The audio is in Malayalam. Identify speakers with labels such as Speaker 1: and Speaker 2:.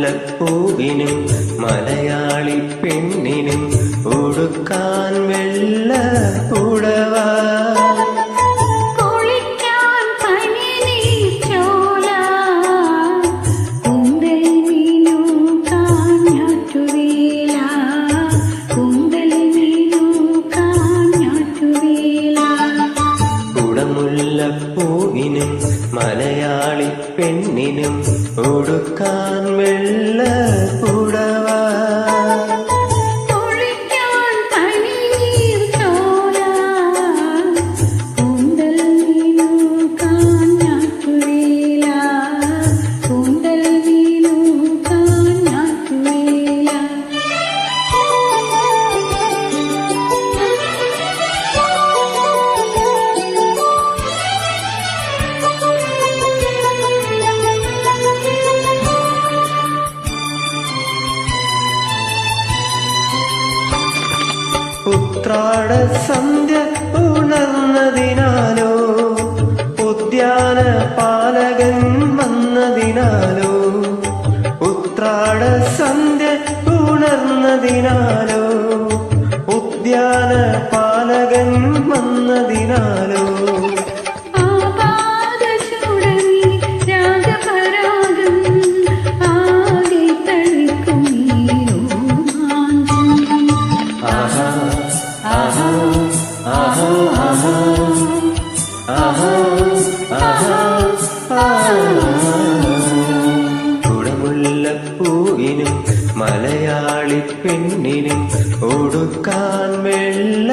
Speaker 1: കുടമുല്ലപ്പൂവിനും മലയാളി പെണ്ണിനും ഉടുക്കാൻ വെള്ള പുടവ. കുടമുല്ലപ്പൂവിനും മലയാളി പെണ്ണിനും ഉടുക്കാൻ വെള്ള പുടവ. ഉത്രാട സന്ധ്യ ഉണർന്നതിനാലോ ഉദ്യാന പാലകൻ വന്നതിനാലോ, ഉത്രാട സന്ധ്യ ഉണർന്നതിനാലോ ഉദ്യാന പാലകൻ വന്നതിനാലോ. കുടമുല്ലപ്പൂവിനും മലയാളി പെണ്ണിനും ഉടുക്കാൻ വെള്ള